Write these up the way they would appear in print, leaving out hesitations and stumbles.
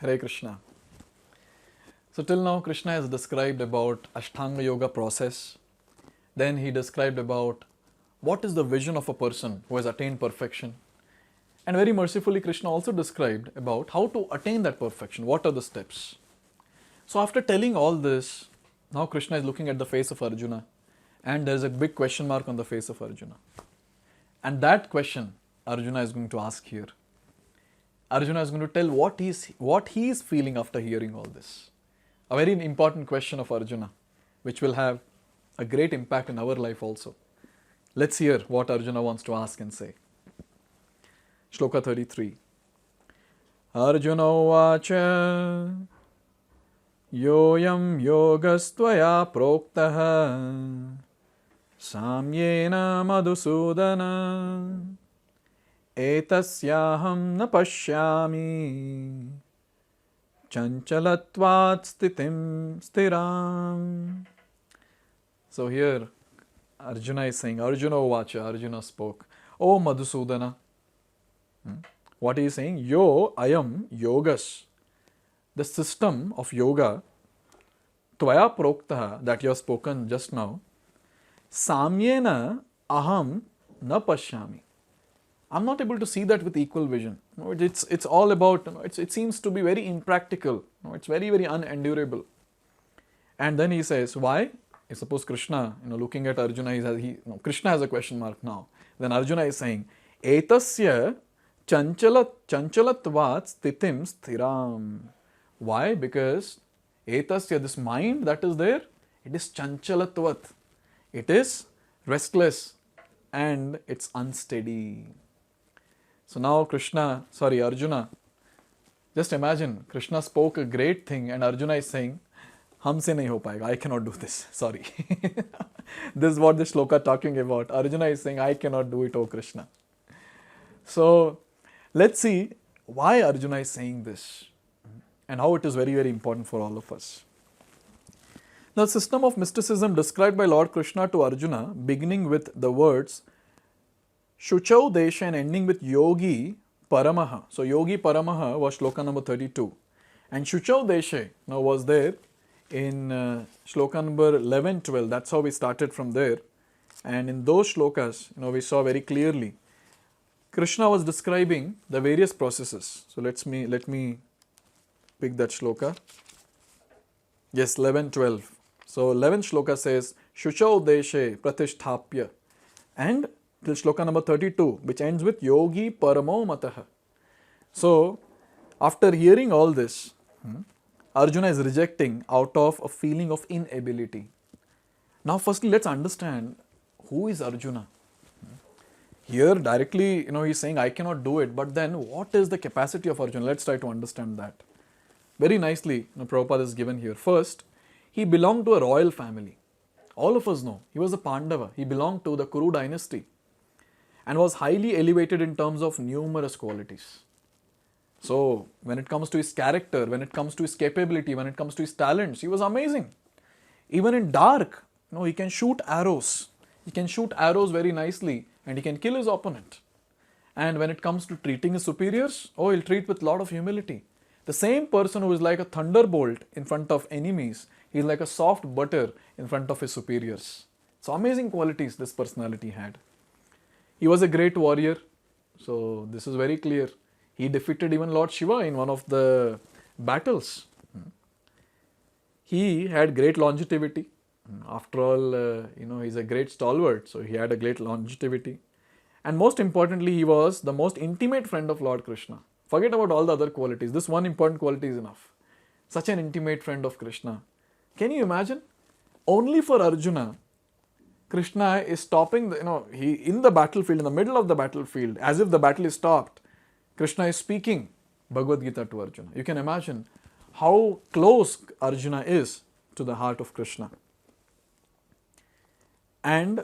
Hare Krishna. So till now Krishna has described about Ashtanga Yoga process. Then he described about what is the vision of a person who has attained perfection. And very mercifully Krishna also described about how to attain that perfection. What are the steps? So after telling all this, now Krishna is looking at the face of Arjuna and there is a big question mark on the face of Arjuna. And that question Arjuna is going to ask here. Arjuna is going to tell what he is feeling after hearing all this. A very important question of Arjuna, which will have a great impact in our life also. Let's hear what Arjuna wants to ask and say. Shloka 33. Arjuna vacha yoyam yogastvaya proktaha samyena madhusudana etasyaham na pashyami chanchalatvat stitim stiram. So here Arjuna is saying, Arjuna vacha, Arjuna spoke, O Madhusudana. What he is saying? Yo ayam yogas. The system of yoga, tvaya proktaha, that you have spoken just now, samyena aham na pashyami. I'm not able to see that with equal vision. No, it's all about, it seems to be very impractical. No, it's very, very unendurable. And then he says, why? Suppose Krishna, looking at Arjuna, Krishna has a question mark now. Then Arjuna is saying, etasya chanchalatvat stitim sthiram. Why? Because etasya, this mind that is there, it is chanchalatvat. It is restless and it's unsteady. So now Arjuna, just imagine, Krishna spoke a great thing and Arjuna is saying, Humse nahi ho payega, I cannot do this, sorry. This is what the shloka talking about. Arjuna is saying, I cannot do it, O Krishna. So, let's see why Arjuna is saying this and how it is very, very important for all of us. The system of mysticism described by Lord Krishna to Arjuna, beginning with the words Shuchau Desha and ending with Yogi Paramaha. So, Yogi Paramaha was shloka number 32. And Shuchau Desha now was there in shloka number 11, 12. That's how we started from there. And in those shlokas, we saw very clearly Krishna was describing the various processes. So let me pick that shloka. Yes, 11, 12. So 11th shloka says Shuchau Deshe Pratisthapya, and till shloka number 32, which ends with Yogi Paramo Mataha. So after hearing all this, Arjuna is rejecting out of a feeling of inability. Now firstly, let's understand who is Arjuna. Here directly, he's saying I cannot do it, but then what is the capacity of Arjuna? Let's try to understand that. Very nicely, Prabhupada is given here. First, he belonged to a royal family. All of us know, he was a Pandava. He belonged to the Kuru dynasty and was highly elevated in terms of numerous qualities. So, when it comes to his character, when it comes to his capability, when it comes to his talents, he was amazing. Even in dark, he can shoot arrows. He can shoot arrows very nicely and he can kill his opponent. And when it comes to treating his superiors, he'll treat with a lot of humility. The same person who is like a thunderbolt in front of enemies, he is like a soft butter in front of his superiors. So amazing qualities this personality had. He was a great warrior. So this is very clear. He defeated even Lord Shiva in one of the battles. He had great longevity. After all, he's a great stalwart, so he had a great longevity. And most importantly, he was the most intimate friend of Lord Krishna. Forget about all the other qualities. This one important quality is enough. Such an intimate friend of Krishna. Can you imagine? Only for Arjuna, Krishna is stopping, he in the battlefield, in the middle of the battlefield, as if the battle is stopped. Krishna is speaking Bhagavad Gita to Arjuna. You can imagine how close Arjuna is to the heart of Krishna. And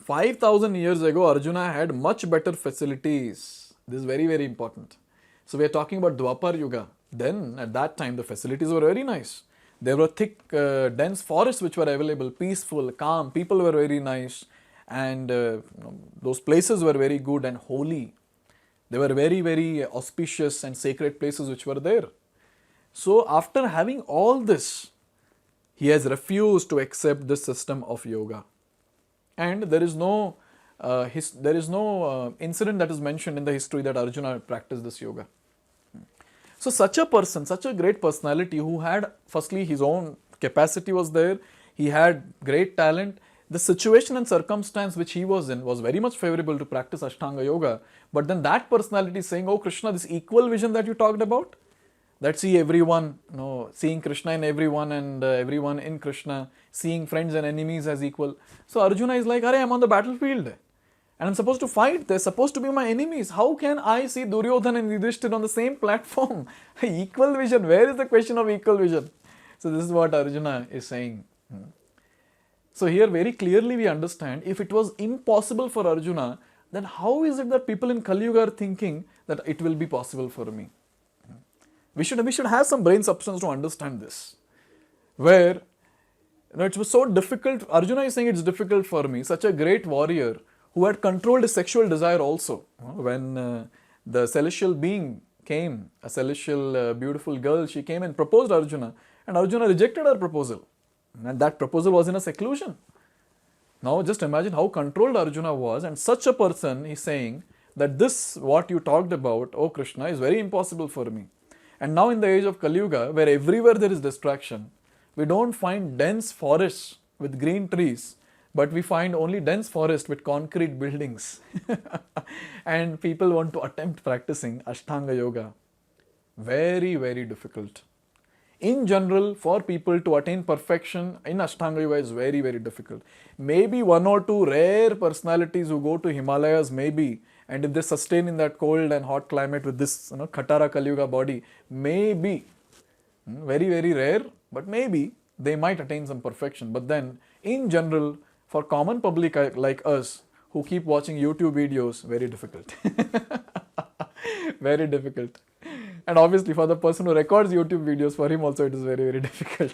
5,000 years ago, Arjuna had much better facilities. This is very, very important. So we are talking about Dwapar Yuga. Then at that time, the facilities were very nice. There were thick, dense forests which were available, peaceful, calm. People were very nice. And those places were very good and holy. They were very, very auspicious and sacred places which were there. So after having all this, he has refused to accept this system of yoga. And there is no incident that is mentioned in the history that Arjuna practiced this yoga. So such a person, such a great personality who had firstly his own capacity was there, he had great talent, the situation and circumstance which he was in was very much favorable to practice Ashtanga Yoga, but then that personality is saying, oh Krishna, this equal vision that you talked about, that see everyone, seeing Krishna in everyone and everyone in Krishna, seeing friends and enemies as equal. So Arjuna is like, Arey, I'm on the battlefield and I'm supposed to fight, they're supposed to be my enemies. How can I see Duryodhana and Yudhishthira on the same platform? Equal vision, where is the question of equal vision? So this is what Arjuna is saying. So here very clearly we understand, if it was impossible for Arjuna, then how is it that people in Kali Yuga are thinking that it will be possible for me? We should have some brain substance to understand this. Where it was so difficult, Arjuna is saying it's difficult for me, such a great warrior who had controlled his sexual desire also. When the celestial being came, a celestial beautiful girl, she came and proposed Arjuna, and Arjuna rejected her proposal. And that proposal was in a seclusion. Now just imagine how controlled Arjuna was, and such a person is saying that this, what you talked about, oh Krishna, is very impossible for me. And now in the age of Kali Yuga, where everywhere there is distraction, we don't find dense forests with green trees, but we find only dense forest with concrete buildings. And people want to attempt practicing Ashtanga Yoga. Very, very difficult. In general, for people to attain perfection in Ashtanga Yoga is very, very difficult. Maybe one or two rare personalities who go to Himalayas, maybe, and if they sustain in that cold and hot climate with this Khatara Kali Yuga body, maybe, very, very rare, but maybe they might attain some perfection. But then, in general, for common public like us, who keep watching YouTube videos, very difficult. Very difficult. And obviously for the person who records YouTube videos, for him also it is very, very difficult.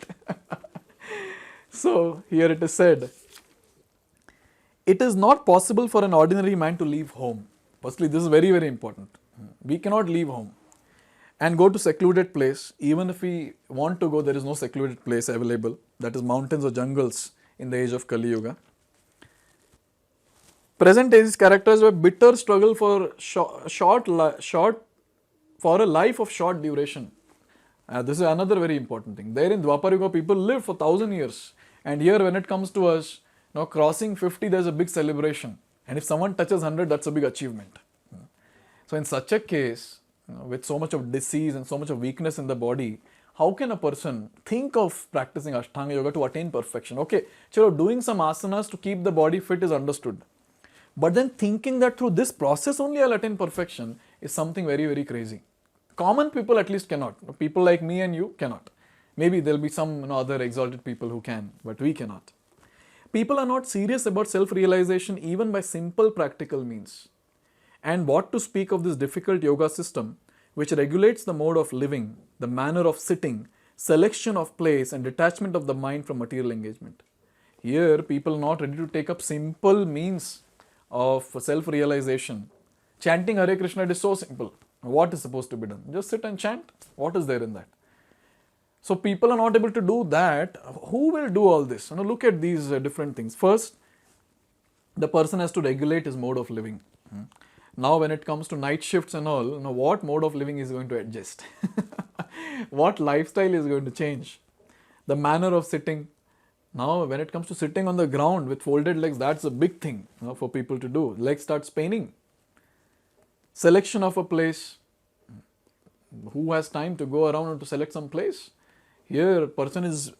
So here it is said, it is not possible for an ordinary man to leave home. Firstly, this is very, very important. We cannot leave home and go to secluded place. Even if we want to go, there is no secluded place available. That is mountains or jungles in the age of Kali Yuga. Present age is characterized by bitter struggle for for a life of short duration. This is another very important thing. There in Dwapar Yuga, people live for 1,000 years. And here when it comes to us, crossing 50, there's a big celebration. And if someone touches 100, that's a big achievement. So in such a case, with so much of disease and so much of weakness in the body, how can a person think of practicing Ashtanga Yoga to attain perfection? Okay, doing some asanas to keep the body fit is understood. But then thinking that through this process only I'll attain perfection is something very, very crazy. Common people at least cannot. People like me and you cannot. Maybe there'll be some other exalted people who can, but we cannot. People are not serious about self-realization even by simple practical means. And what to speak of this difficult yoga system which regulates the mode of living, the manner of sitting, selection of place and detachment of the mind from material engagement. Here people are not ready to take up simple means of self-realization. Chanting Hare Krishna, it is so simple. What is supposed to be done? Just sit and chant. What is there in that? So people are not able to do that. Who will do all this? Look at these different things. First, the person has to regulate his mode of living. Now when it comes to night shifts and all, what mode of living is going to adjust? What lifestyle is going to change? The manner of sitting. Now when it comes to sitting on the ground with folded legs, that's a big thing for people to do. Legs start paining. Selection of a place. Who has time to go around and to select some place? Here, a person is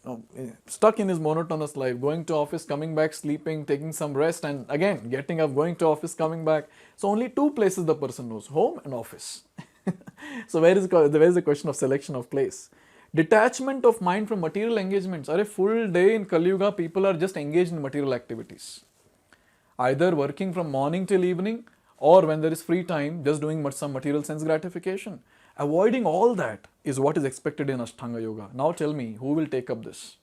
stuck in his monotonous life, going to office, coming back, sleeping, taking some rest, and again, getting up, going to office, coming back. So only two places the person knows, home and office. So where is the question of selection of place? Detachment of mind from material engagements. A full day in Kali Yuga, people are just engaged in material activities. Either working from morning till evening, or when there is free time, just doing some material sense gratification. Avoiding all that is what is expected in Ashtanga Yoga. Now tell me, who will take up this?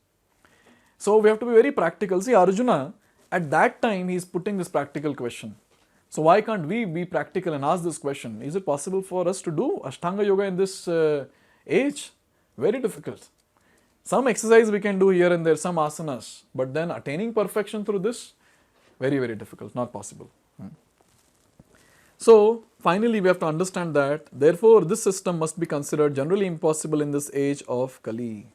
So we have to be very practical. See, Arjuna, at that time, he is putting this practical question. So why can't we be practical and ask this question? Is it possible for us to do Ashtanga Yoga in this age? Very difficult. Some exercise we can do here and there, some asanas, but then attaining perfection through this, very, very difficult, not possible. So, finally we have to understand that, therefore this system must be considered generally impossible in this age of Kali.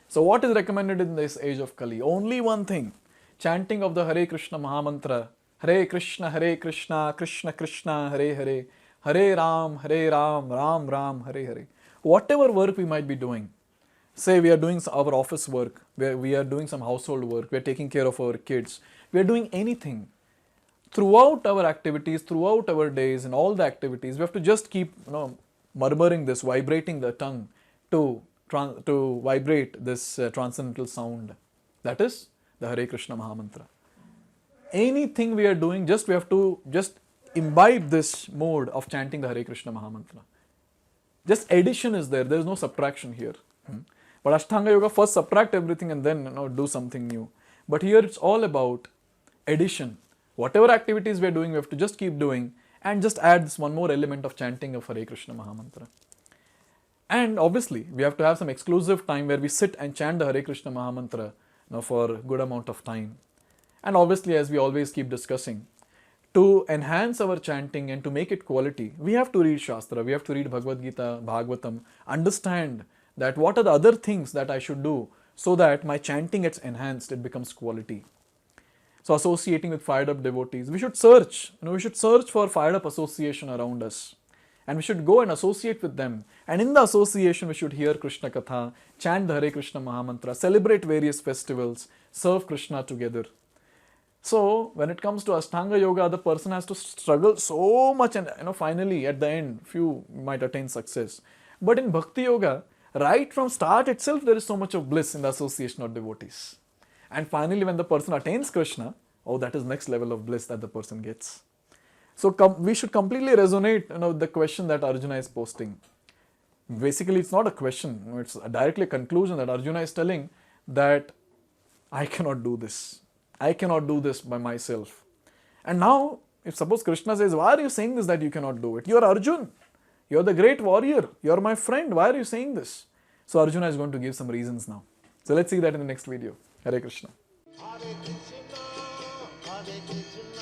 So what is recommended in this age of Kali? Only one thing, chanting of the Hare Krishna Mahamantra, Hare Krishna, Krishna Krishna, Hare Hare, Hare Ram, Ram Ram, Hare Hare. Whatever work we might be doing, say we are doing our office work, we are doing some household work, we are taking care of our kids, we are doing anything. Throughout our activities, throughout our days and all the activities, we have to just keep murmuring this, vibrating the tongue to vibrate this transcendental sound. That is the Hare Krishna Mahamantra. Anything we are doing, we have to just imbibe this mode of chanting the Hare Krishna Mahamantra. Just addition is there is no subtraction here. But Ashtanga Yoga first subtract everything and then do something new. But here it's all about addition. Whatever activities we are doing, we have to just keep doing and just add this one more element of chanting of Hare Krishna Mahamantra. And obviously, we have to have some exclusive time where we sit and chant the Hare Krishna Mahamantra for a good amount of time. And obviously, as we always keep discussing, to enhance our chanting and to make it quality, we have to read Shastra, we have to read Bhagavad Gita, Bhagavatam, understand that what are the other things that I should do so that my chanting gets enhanced, it becomes quality. So associating with fired up devotees, we should search for fired up association around us. And we should go and associate with them. And in the association, we should hear Krishna Katha, chant the Hare Krishna Mahamantra, celebrate various festivals, serve Krishna together. So when it comes to Ashtanga Yoga, the person has to struggle so much and finally at the end, few might attain success. But in Bhakti Yoga, right from start itself, there is so much of bliss in the association of devotees. And finally, when the person attains Krishna, that is next level of bliss that the person gets. So we should completely resonate the question that Arjuna is posting. Basically, it's not a question, it's directly a conclusion that Arjuna is telling that I cannot do this. I cannot do this by myself. And now, if suppose Krishna says, why are you saying this that you cannot do it? You are Arjun. You are the great warrior. You are my friend. Why are you saying this? So Arjuna is going to give some reasons now. So let's see that in the next video. Hare Krishna. Hare Krishna, Hare Krishna.